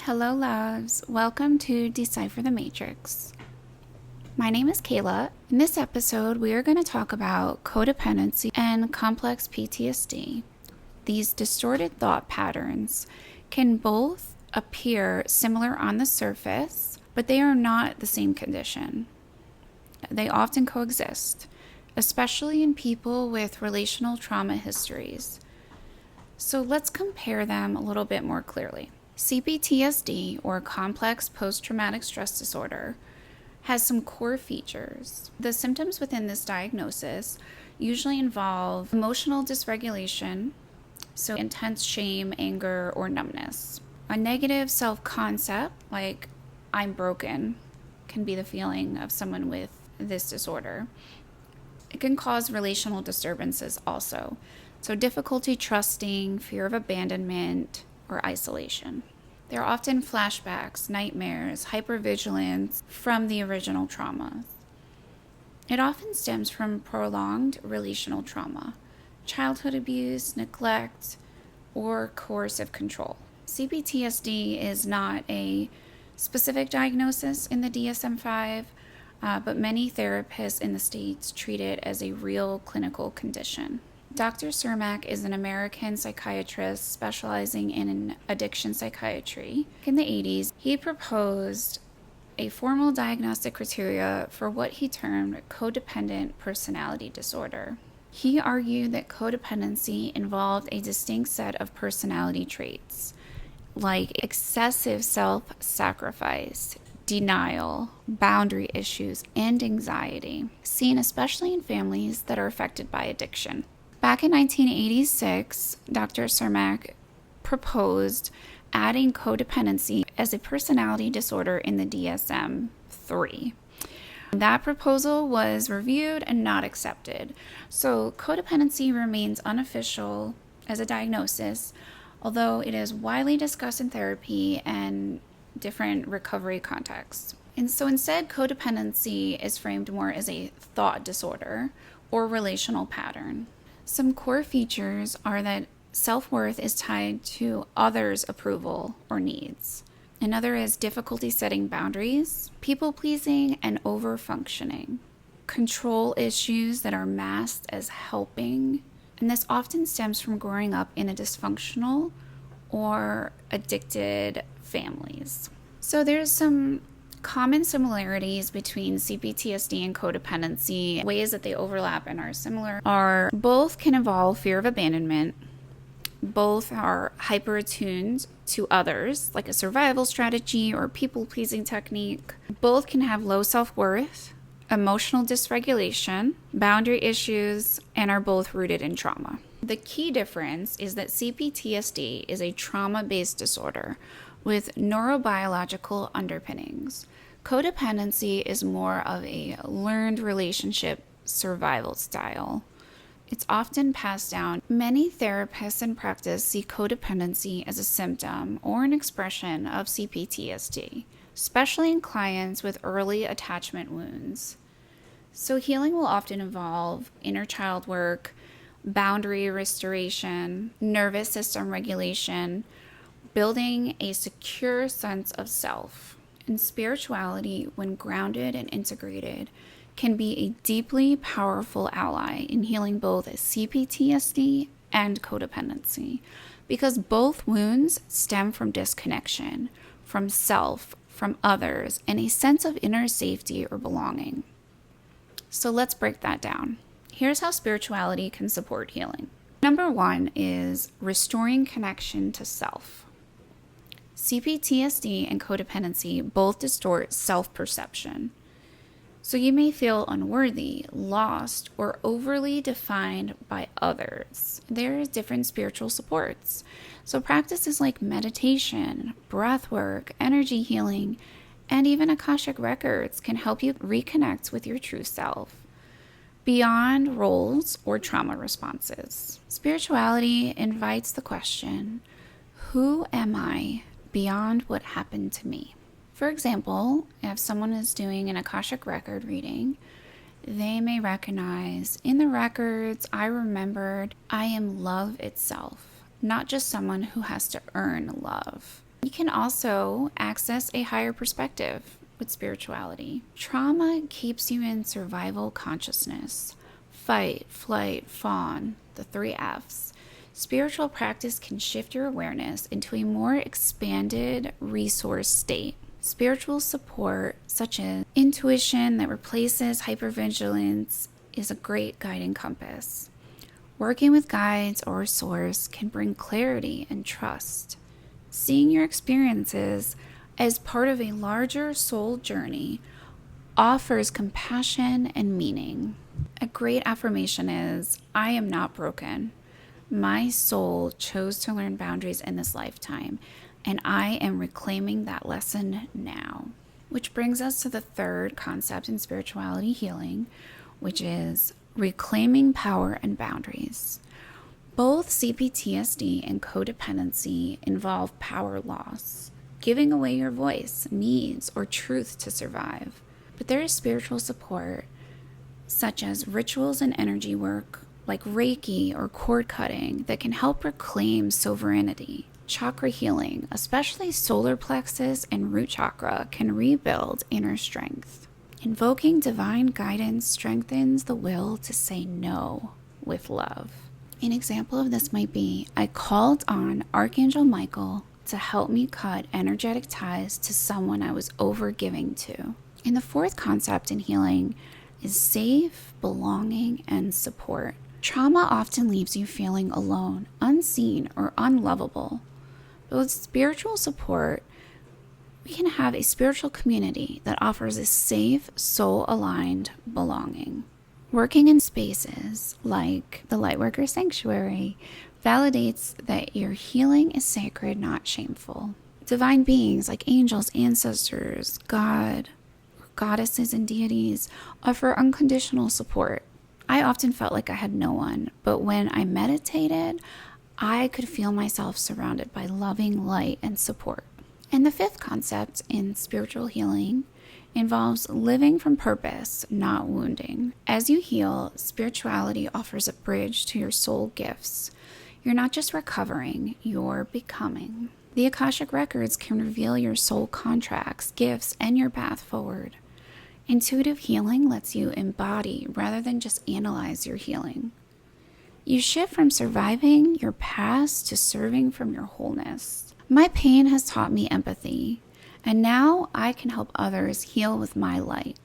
Hello, loves. Welcome to Decipher the Matrix. My name is Kayla. In this episode, we are going to talk about codependency and complex PTSD. These distorted thought patterns can both appear similar on the surface, but they are not the same condition. They often coexist, especially in people with relational trauma histories. So let's compare them a little bit more clearly. CPTSD, or complex post-traumatic stress disorder, has some core features. The symptoms within this diagnosis usually involve emotional dysregulation, so intense shame, anger, or numbness. A negative self-concept, like I'm broken, can be the feeling of someone with this disorder. It can cause relational disturbances also, so difficulty trusting, fear of abandonment, or isolation. There are often flashbacks, nightmares, hypervigilance from the original traumas. It often stems from prolonged relational trauma, childhood abuse, neglect, or coercive control. CPTSD is not a specific diagnosis in the DSM-5, but many therapists in the States treat it as a real clinical condition. Dr. Cermak is an American psychiatrist specializing in addiction psychiatry. In the 80s, he proposed a formal diagnostic criteria for what he termed codependent personality disorder. He argued that codependency involved a distinct set of personality traits, like excessive self-sacrifice, denial, boundary issues, and anxiety, seen especially in families that are affected by addiction. Back in 1986, Dr. Cermak proposed adding codependency as a personality disorder in the DSM-3. That proposal was reviewed and not accepted. So codependency remains unofficial as a diagnosis, although it is widely discussed in therapy and different recovery contexts. And so instead, codependency is framed more as a thought disorder or relational pattern. Some core features are that self-worth is tied to others' approval or needs. Another is difficulty setting boundaries, people-pleasing, and over-functioning. Control issues that are masked as helping, and this often stems from growing up in a dysfunctional or addicted families. So there's some common similarities between CPTSD and codependency. Ways that they overlap and are similar are both can involve fear of abandonment. Both are hyper-attuned to others, like a survival strategy or people-pleasing technique. Both can have low self-worth, emotional dysregulation, boundary issues, and are both rooted in trauma. The key difference is that CPTSD is a trauma-based disorder with neurobiological underpinnings. Codependency is more of a learned relationship survival style. It's often passed down. Many therapists in practice see codependency as a symptom or an expression of CPTSD, especially in clients with early attachment wounds. So healing will often involve inner child work, boundary restoration, nervous system regulation, building a secure sense of self. And spirituality, when grounded and integrated, can be a deeply powerful ally in healing both CPTSD and codependency, because both wounds stem from disconnection, from self, from others, and a sense of inner safety or belonging. So let's break that down. Here's how spirituality can support healing. Number one is restoring connection to self. CPTSD and codependency both distort self-perception. So you may feel unworthy, lost, or overly defined by others. There are different spiritual supports. So practices like meditation, breath work, energy healing, and even Akashic records can help you reconnect with your true self beyond roles or trauma responses. Spirituality invites the question, who am I beyond what happened to me? For example, if someone is doing an Akashic record reading, they may recognize, in the records, I remembered I am love itself, not just someone who has to earn love. You can also access a higher perspective with spirituality. Trauma keeps you in survival consciousness. Fight, flight, fawn, the 3 Fs. Spiritual practice can shift your awareness into a more expanded resource state. Spiritual support, such as intuition that replaces hypervigilance, is a great guiding compass. Working with guides or source can bring clarity and trust. Seeing your experiences as part of a larger soul journey offers compassion and meaning. A great affirmation is, I am not broken. My soul chose to learn boundaries in this lifetime, and I am reclaiming that lesson now. Which brings us to the third concept in spirituality healing, which is reclaiming power and boundaries. Both CPTSD and codependency involve power loss, giving away your voice, needs, or truth to survive. But there is spiritual support, such as rituals and energy work, like Reiki or cord cutting, that can help reclaim sovereignty. Chakra healing, especially solar plexus and root chakra, can rebuild inner strength. Invoking divine guidance strengthens the will to say no with love. An example of this might be, I called on Archangel Michael to help me cut energetic ties to someone I was overgiving to. And the fourth concept in healing is safe, belonging, and support. Trauma often leaves you feeling alone, unseen, or unlovable. But with spiritual support, we can have a spiritual community that offers a safe, soul-aligned belonging. Working in spaces like the Lightworker Sanctuary validates that your healing is sacred, not shameful. Divine beings like angels, ancestors, God, goddesses, and deities offer unconditional support. I often felt like I had no one, but when I meditated, I could feel myself surrounded by loving light and support. And the fifth concept in spiritual healing involves living from purpose, not wounding. As you heal, spirituality offers a bridge to your soul gifts. You're not just recovering, you're becoming. The Akashic Records can reveal your soul contracts, gifts, and your path forward. Intuitive healing lets you embody rather than just analyze your healing. You shift from surviving your past to serving from your wholeness. My pain has taught me empathy, and now I can help others heal with my light.